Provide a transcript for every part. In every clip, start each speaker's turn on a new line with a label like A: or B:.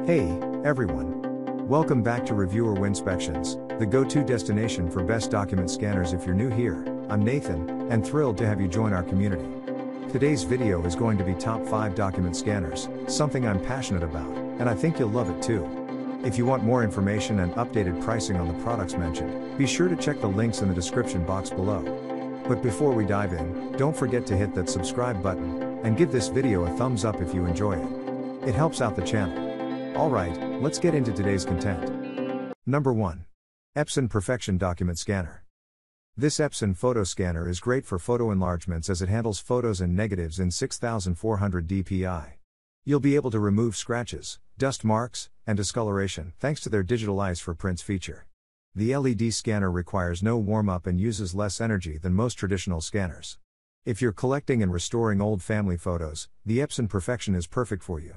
A: Hey, everyone. Welcome back to Reviewer Winspections, the go-to destination for best document scanners. If you're new here, I'm Nathan, and thrilled to have you join our community. Today's video is going to be top 5 document scanners, something I'm passionate about, and I think you'll love it too. If you want more information and updated pricing on the products mentioned, be sure to check the links in the description box below. But before we dive in, don't forget to hit that subscribe button, and give this video a thumbs up if you enjoy it. It helps out the channel. Alright, let's get into today's content. Number 1. Epson Perfection Document Scanner. This Epson photo scanner is great for photo enlargements as it handles photos and negatives in 6400 dpi. You'll be able to remove scratches, dust marks, and discoloration thanks to their Digitize for prints feature. The LED scanner requires no warm-up and uses less energy than most traditional scanners. If you're collecting and restoring old family photos, the Epson Perfection is perfect for you.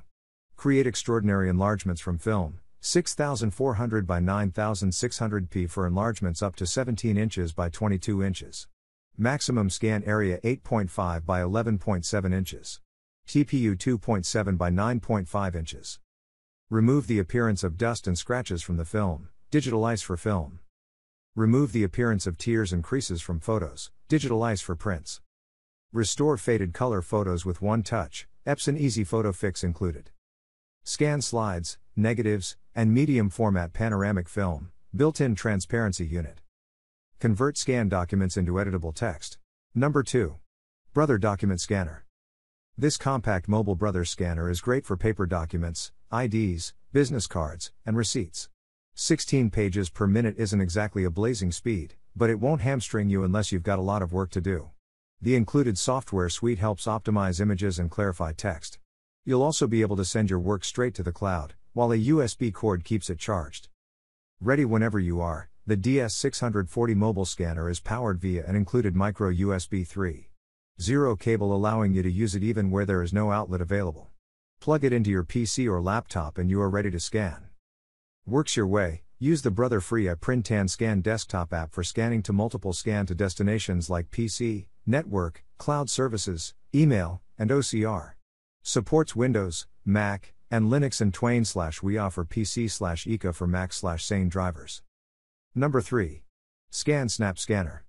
A: Create extraordinary enlargements from film, 6400 by 9600p for enlargements up to 17 inches by 22 inches. Maximum scan area 8.5 by 11.7 inches. TPU 2.7 by 9.5 inches. Remove the appearance of dust and scratches from the film, Digitize for film. Remove the appearance of tears and creases from photos, Digitize for prints. Restore faded color photos with one touch, Epson Easy Photo Fix included. Scan slides, negatives, and medium format panoramic film, built-in transparency unit. Convert scanned documents into editable text. Number 2. Brother Document Scanner. This compact mobile Brother scanner is great for paper documents, IDs, business cards, and receipts. 16 pages per minute isn't exactly a blazing speed, but it won't hamstring you unless you've got a lot of work to do. The included software suite helps optimize images and clarify text. You'll also be able to send your work straight to the cloud, while a USB cord keeps it charged. Ready whenever you are, the DS640 mobile scanner is powered via an included micro USB 3.0 cable, allowing you to use it even where there is no outlet available. Plug it into your PC or laptop and you are ready to scan. Works your way. Use the Brother free iPrint Scan desktop app for scanning to multiple scan to destinations like PC, network, cloud services, email, and OCR. Supports Windows, Mac, and Linux and Twain/We offer PC/Eka for Mac/Sane drivers. Number 3. Scan Snap Scanner.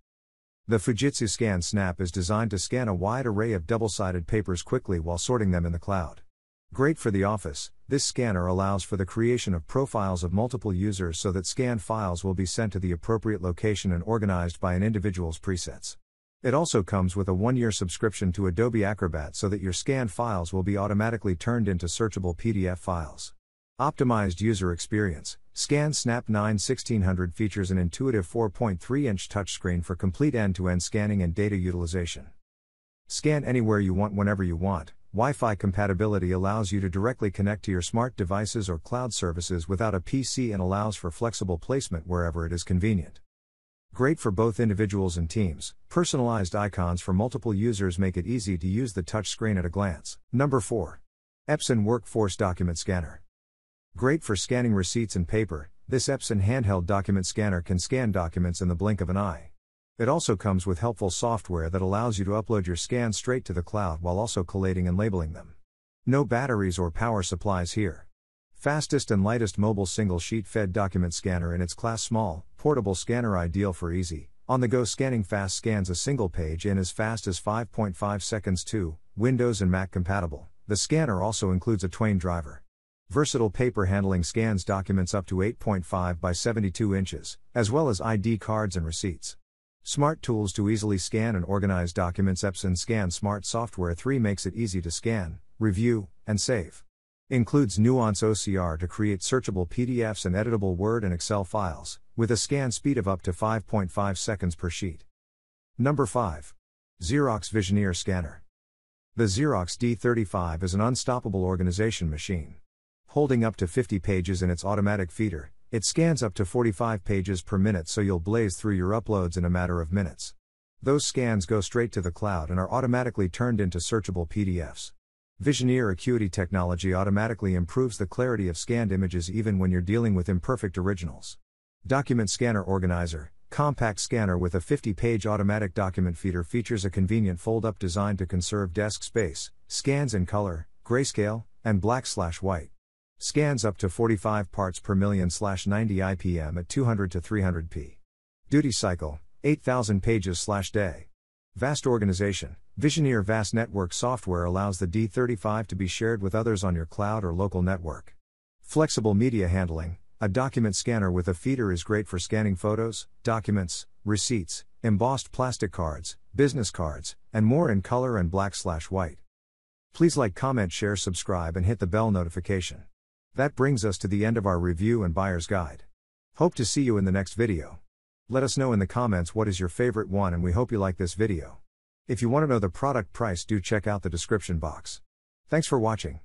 A: The Fujitsu Scan Snap is designed to scan a wide array of double-sided papers quickly while sorting them in the cloud. Great for the office, this scanner allows for the creation of profiles of multiple users so that scanned files will be sent to the appropriate location and organized by an individual's presets. It also comes with a 1-year subscription to Adobe Acrobat so that your scanned files will be automatically turned into searchable PDF files. Optimized user experience. Scan Snap 9-1600 features an intuitive 4.3-inch touchscreen for complete end-to-end scanning and data utilization. Scan anywhere you want whenever you want. Wi-Fi compatibility allows you to directly connect to your smart devices or cloud services without a PC and allows for flexible placement wherever it is convenient. Great for both individuals and teams. Personalized icons for multiple users make it easy to use the touchscreen at a glance. Number 4. Epson Workforce Document Scanner. Great for scanning receipts and paper, this Epson handheld document scanner can scan documents in the blink of an eye. It also comes with helpful software that allows you to upload your scans straight to the cloud while also collating and labeling them. No batteries or power supplies here. Fastest and lightest mobile single-sheet fed document scanner in its class. Small, portable scanner ideal for easy, on-the-go scanning. Fast scans a single page in as fast as 5.5 seconds too. Windows and Mac compatible. The scanner also includes a Twain driver. Versatile paper handling, scans documents up to 8.5 by 72 inches, as well as ID cards and receipts. Smart tools to easily scan and organize documents. Epson Scan Smart Software 3 makes it easy to scan, review, and save. Includes Nuance OCR to create searchable PDFs and editable Word and Excel files, with a scan speed of up to 5.5 seconds per sheet. Number 5. Xerox Visioneer Scanner. The Xerox D35 is an unstoppable organization machine. Holding up to 50 pages in its automatic feeder, it scans up to 45 pages per minute so you'll blaze through your uploads in a matter of minutes. Those scans go straight to the cloud and are automatically turned into searchable PDFs. Visioneer Acuity technology automatically improves the clarity of scanned images even when you're dealing with imperfect originals. Document Scanner Organizer. Compact scanner with a 50-page automatic document feeder features a convenient fold-up design to conserve desk space, scans in color, grayscale, and black/white. Scans up to 45 parts per million/90 IPM at 200 to 300p. Duty cycle, 8,000 pages/day. Vast organization. Visioneer Vast Network software allows the D35 to be shared with others on your cloud or local network. Flexible media handling. A document scanner with a feeder is great for scanning photos, documents, receipts, embossed plastic cards, business cards, and more in color and black/white. Please like, comment, share, subscribe, and hit the bell notification. That brings us to the end of our review and buyer's guide. Hope to see you in the next video. Let us know in the comments what is your favorite one, and we hope you like this video. If you want to know the product price, do check out the description box. Thanks for watching.